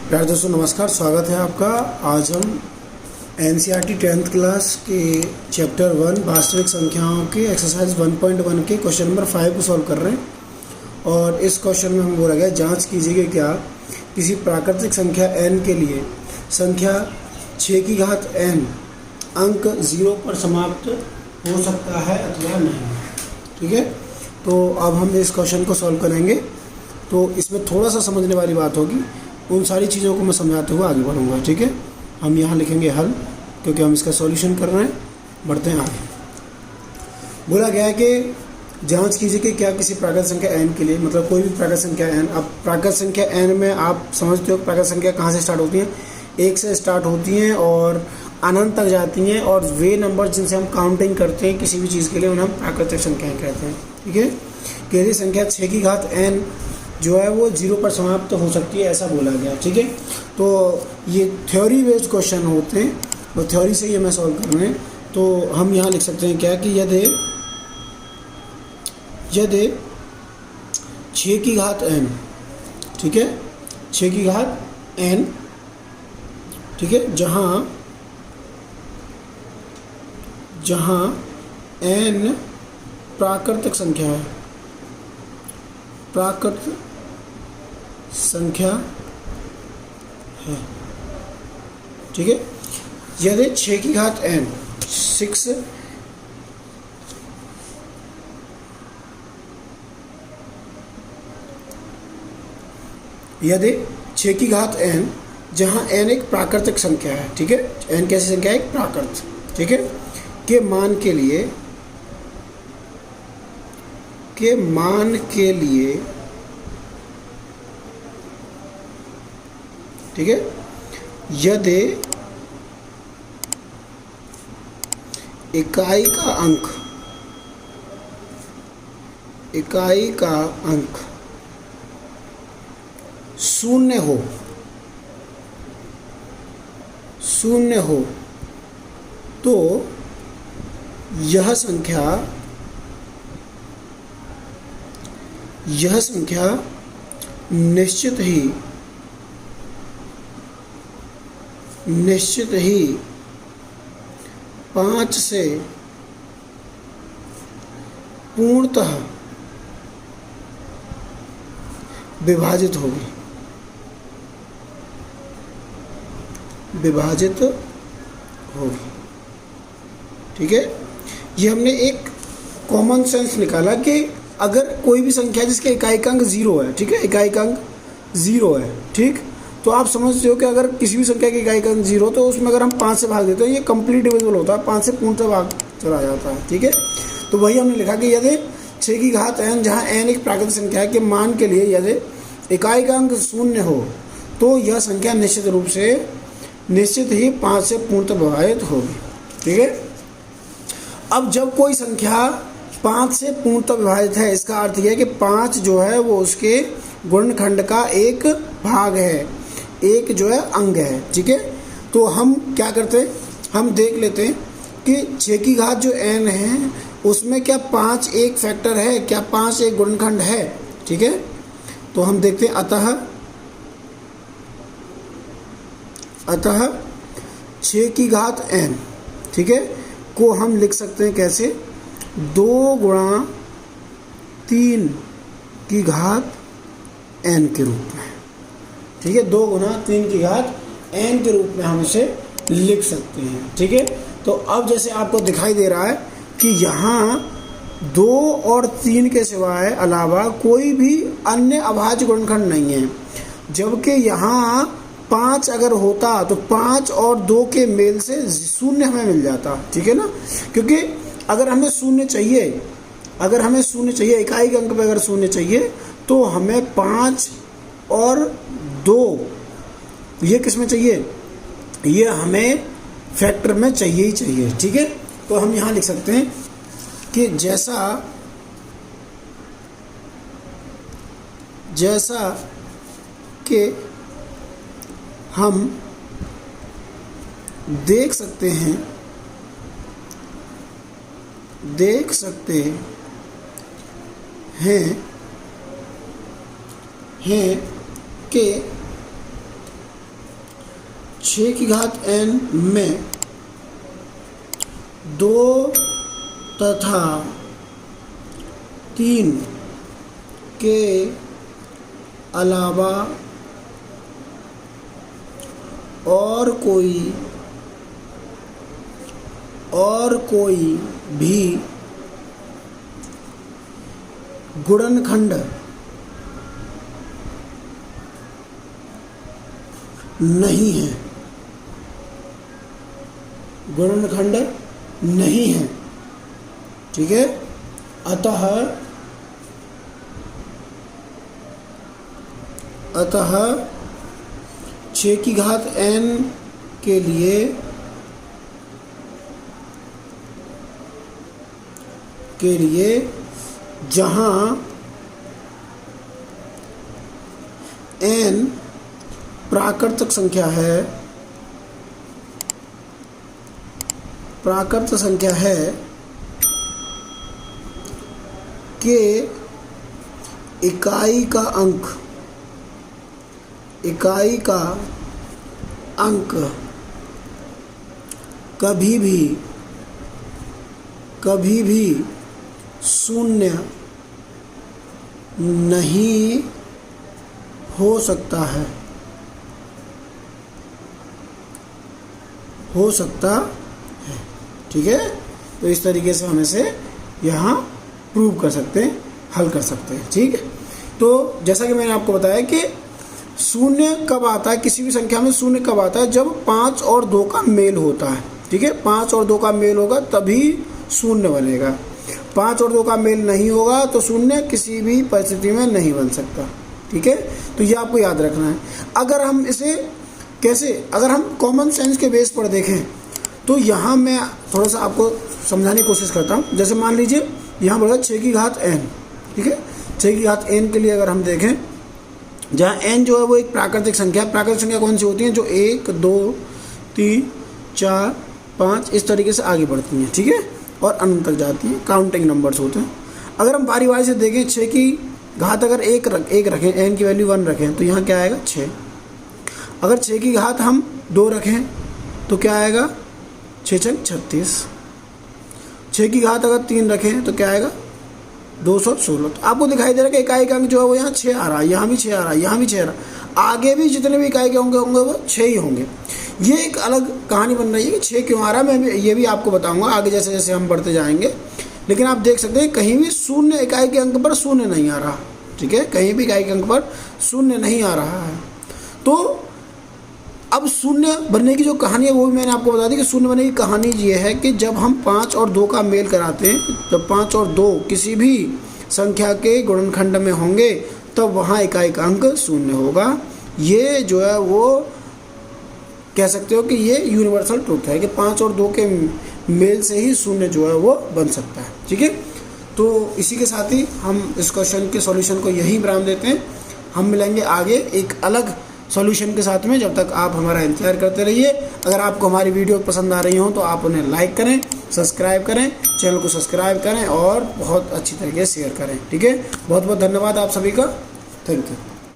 प्यारे दोस्तों नमस्कार, स्वागत है आपका। आज हम एनसीईआरटी 10th क्लास के चैप्टर 1 वास्तविक संख्याओं के एक्सरसाइज 1.1 के क्वेश्चन नंबर 5 को सॉल्व कर रहे हैं। और इस क्वेश्चन में हमें बोला गया जांच कीजिए कि क्या किसी प्राकृतिक संख्या n के लिए संख्या 6 की घात n अंक 0 पर समाप्त हो सकता है अथवा नहीं। ठीक है, तो अब हम इस क्वेश्चन को सॉल्व करेंगे। तो इसमें थोड़ा सा समझने वाली बात होगी, उन सारी चीज़ों को मैं समझाते हुए आगे बढ़ूँगा। ठीक है, हम यहाँ लिखेंगे हल, क्योंकि हम इसका सॉल्यूशन कर रहे हैं। बढ़ते हैं आगे। बोला गया है कि जांच कीजिए कि क्या किसी प्राकृतिक संख्या n के लिए, मतलब कोई भी प्राकृतिक संख्या n। अब प्राकृतिक संख्या n में आप समझते हो प्राकृतिक संख्या कहाँ से स्टार्ट होती हैं? 1 से स्टार्ट होती हैं और अनंत तक जाती हैं, और वे नंबर जिनसे हम काउंटिंग करते हैं किसी भी चीज़ के लिए उन्हें हम प्राकृतिक संख्याएँ कहते हैं। ठीक है, कि यदि संख्या 6 की घात n जो है वो 0 पर समाप्त हो सकती है, ऐसा बोला गया। ठीक है, तो ये थ्योरी बेस्ड क्वेश्चन होते हैं, वो थ्योरी से ही हमें सॉल्व करना है। तो हम यहाँ लिख सकते हैं क्या कि यदि 6 की घात n, ठीक है, 6 की घात n, ठीक है, जहाँ n प्राकृतिक संख्या है, प्राकृतिक संख्या है। ठीक है, यदि 6 की घात n 6 यदि 6 की घात n जहाँ n एक प्राकृतिक संख्या है, ठीक है, n कैसी संख्या है? एक प्राकृत, ठीक है, के मान के लिए ठीक है, यदि इकाई का अंक 0 हो तो यह संख्या निश्चित ही 5 से पूर्णतः विभाजित होगी। ठीक है, ये हमने एक कॉमन सेंस निकाला कि अगर कोई भी संख्या जिसका इकाई का अंक 0 है, ठीक है, इकाई का अंक 0 है, ठीक, तो आप समझते हो कि अगर किसी भी संख्या की इकाई का अंक 0 तो उसमें अगर हम 5 से भाग देते हैं ये कंप्लीट डिविजिबल होता है, 5 से पूर्णतः भाग चला जाता है। ठीक है, तो वही हमने लिखा कि यदि 6 की घात n जहाँ n एक प्राकृतिक संख्या है के मान के लिए यदि इकाई का अंक 0 हो तो यह संख्या निश्चित ही 5 से पूर्णतः विभाजित होगी। ठीक है, अब जब कोई संख्या 5 से पूर्णतः विभाजित है, इसका अर्थ यह है कि 5 जो है वो उसके गुणनखंड का एक भाग है, एक जो है अंग है। ठीक है, तो हम क्या करते हैं, हम देख लेते हैं कि 6 की घात जो n है उसमें क्या 5 एक फैक्टर है, क्या 5 एक गुणनखंड है। ठीक है, तो हम देखते हैं अतः 6 की घात n, ठीक है, को हम लिख सकते हैं कैसे? 2 गुणा 3 की घात n के रूप में। ठीक है, 2 गुणा 3 की घात n के रूप में हम इसे लिख सकते हैं। ठीक है, तो अब जैसे आपको दिखाई दे रहा है कि यहाँ 2 और 3 के सिवाय अलावा कोई भी अन्य अभाज्य गुणनखंड नहीं है, जबकि यहाँ 5 अगर होता तो 5 और 2 के मेल से 0 हमें मिल जाता। ठीक है ना, क्योंकि अगर हमें 0 चाहिए, इकाई के अंक पे अगर 0 चाहिए तो हमें 5 और 2 ये किस में चाहिए? ये हमें फैक्टर में चाहिए ही चाहिए। ठीक है, तो हम यहाँ लिख सकते हैं कि जैसा कि हम देख सकते हैं हैं कि 6 की घात n में 2 तथा 3 के अलावा और कोई भी गुणनखंड नहीं है, गुणनखंड नहीं है। ठीक है, अतः 6 की घात n के लिए जहां n प्राकृतिक संख्या है के इकाई का अंक कभी भी शून्य नहीं हो सकता है, ठीक है। तो इस तरीके से हम इसे यहाँ प्रूव कर सकते हैं, हल कर सकते हैं। ठीक है, तो जैसा कि मैंने आपको बताया कि शून्य कब आता है, किसी भी संख्या में शून्य कब आता है, जब 5 और 2 का मेल होता है। ठीक है, 5 और 2 का मेल होगा तभी शून्य बनेगा। 5 और 2 का मेल नहीं होगा तो शून्य किसी भी परिस्थिति में नहीं बन सकता। ठीक है, तो ये आपको याद रखना है। अगर हम इसे अगर हम कॉमन सेंस के बेस पर देखें तो यहाँ मैं थोड़ा सा आपको समझाने की कोशिश करता हूँ। जैसे मान लीजिए यहाँ बोला 6 की घात n। ठीक है, 6 की घात n के लिए अगर हम देखें, जहाँ n जो है वो एक प्राकृतिक संख्या है। प्राकृतिक संख्या कौन सी होती है, जो 1 2 3 4 5 इस तरीके से आगे बढ़ती हैं। ठीक है, और अनंत तक जाती है, काउंटिंग नंबर्स होते हैं। अगर हम बारी बारी से देखें, 6 की घात अगर एक रखें, n की वैल्यू 1 रखें तो यहाँ क्या आएगा 6। अगर 6 की घात हम 2 रखें तो क्या आएगा 6 6 36। 6 की घात अगर 3 रखें तो क्या आएगा 216। तो आपको दिखाई दे रहा है कि इकाई का अंक जो है वो यहाँ 6 आ रहा है, यहाँ भी 6 आ रहा है, यहाँ भी 6 आ रहा है। आगे भी जितने भी इकाई के होंगे वो 6 ही होंगे। ये एक अलग कहानी बन रही है कि 6 क्यों आ रहा है, मैं ये भी आपको बताऊंगा आगे जैसे जैसे हम बढ़ते जाएंगे। लेकिन आप देख सकते हैं कहीं भी शून्य इकाई के अंक पर शून्य नहीं आ रहा। ठीक है, कहीं भी इकाई के अंक पर शून्य नहीं आ रहा है। तो अब शून्य बनने की जो कहानी है वो भी मैंने आपको बता दी कि शून्य बनने की कहानी ये है कि जब हम 5 और 2 का मेल कराते हैं, जब 5 और 2 किसी भी संख्या के गुणनखंड में होंगे तब वहाँ इकाई का अंक शून्य होगा। ये जो है वो कह सकते हो कि ये यूनिवर्सल ट्रूथ है कि 5 और 2 के मेल से ही शून्य जो है वो बन सकता है। ठीक है, तो इसी के साथ ही हम इस क्वेश्चन के सॉल्यूशन को यहीं विराम देते हैं। हम मिलेंगे आगे एक अलग सॉल्यूशन के साथ में। जब तक आप हमारा इंतजार करते रहिए। अगर आपको हमारी वीडियो पसंद आ रही हो तो आप उन्हें लाइक करें, सब्सक्राइब करें, चैनल को सब्सक्राइब करें और बहुत अच्छी तरीके से शेयर करें। ठीक है, बहुत बहुत धन्यवाद आप सभी का। Thank you.